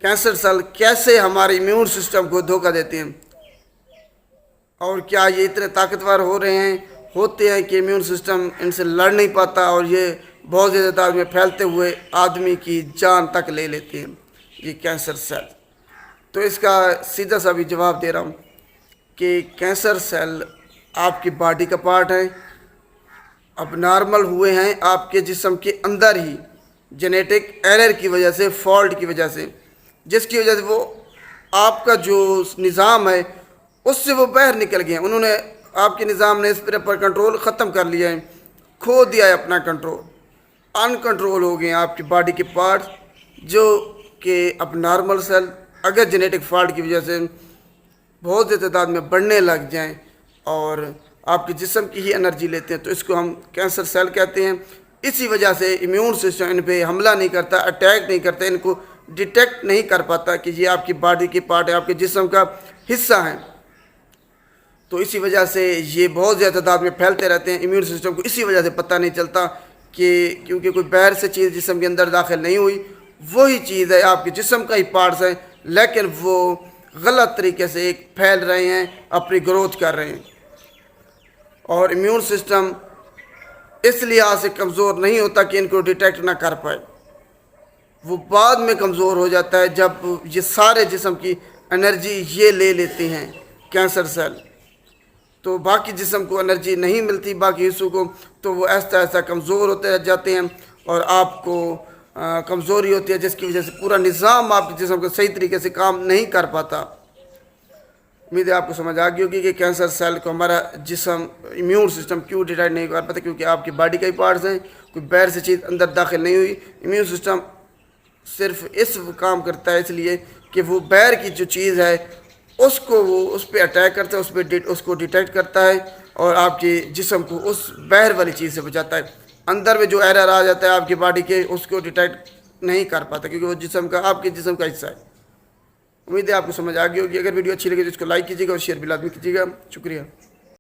Cancer cell कैसे हमारे immune system को धोखा देते हैं, और क्या ये इतने ताकतवर होते हैं कि इम्यून सिस्टम इनसे लड़ नहीं पाता और ये बहुत ज़्यादा तादाद में फैलते हुए आदमी की जान तक ले लेते हैं, ये कैंसर सेल। तो इसका सीधा सा भी जवाब दे रहा हूँ कि कैंसर सेल आपकी बॉडी का पार्ट है, अब नॉर्मल हुए हैं आपके जिस्म के अंदर ही जेनेटिक एरर की वजह से, फॉल्ट की वजह से, जिसकी वजह से वो आपका जो निज़ाम है उससे वो बाहर निकल गए हैं। उन्होंने, आपके निज़ाम ने इस पर कंट्रोल ख़त्म कर लिया है, खो दिया है अपना कंट्रोल, अनकंट्रोल हो गए हैं आपकी बॉडी के पार्ट्स, जो कि अब नॉर्मल सेल अगर जेनेटिक फॉल्ट की वजह से बहुत ज़्यादा तादाद में बढ़ने लग जाएं और आपके जिस्म की ही एनर्जी लेते हैं तो इसको हम कैंसर सेल कहते हैं। इसी वजह से इम्यून सिस्टम इन पे हमला नहीं करता, अटैक नहीं करता, इनको डिटेक्ट नहीं कर पाता कि ये आपकी बॉडी की पार्ट है, आपके जिस्म का हिस्सा है। तो इसी वजह से ये बहुत ज़्यादा तादाद में फैलते रहते हैं। इम्यून सिस्टम को इसी वजह से पता नहीं चलता कि क्योंकि कोई बाहर से चीज़ जिस्म के अंदर दाखिल नहीं हुई, वही चीज़ है आपके जिस्म का ही पार्ट्स है, लेकिन वो गलत तरीके से एक फैल रहे हैं, अपनी ग्रोथ कर रहे हैं। और इम्यून सिस्टम इस लिहाज से कमज़ोर नहीं होता कि इनको डिटेक्ट ना कर पाए, वो बाद में कमज़ोर हो जाता है जब ये सारे जिस्म की एनर्जी ये ले लेते हैं कैंसर सेल। तो बाकी जिस्म को एनर्जी नहीं मिलती, बाकी हिस्सों को, तो वो ऐसा ऐसा कमज़ोर होते जाते हैं और आपको कमज़ोरी होती है, जिसकी वजह से पूरा निज़ाम आपके जिस्म को सही तरीके से काम नहीं कर पाता। उम्मीद है आपको समझ आ गई होगी कि कैंसर सेल को हमारा जिस्म इम्यून सिस्टम क्यों डिटेक्ट नहीं कर पाता, क्योंकि आपकी बॉडी का ही पार्ट्स हैं, कोई बाहर से चीज़ अंदर दाखिल नहीं हुई। इम्यून सिस्टम सिर्फ इस काम करता है इसलिए कि वो बाहर की जो चीज़ है उसको वो उस पर अटैक करता है, उसको डिटेक्ट करता है और आपके जिस्म को उस बाहर वाली चीज़ से बचाता है। अंदर में जो एरर आ जाता है आपकी बॉडी के, उसको डिटेक्ट नहीं कर पाता क्योंकि वो जिस्म का, आपके जिस्म का हिस्सा है। उम्मीद है आपको समझ आ गई होगी। अगर वीडियो अच्छी लगी तो इसको लाइक कीजिएगा और शेयर भी लाजमी कीजिएगा। शुक्रिया।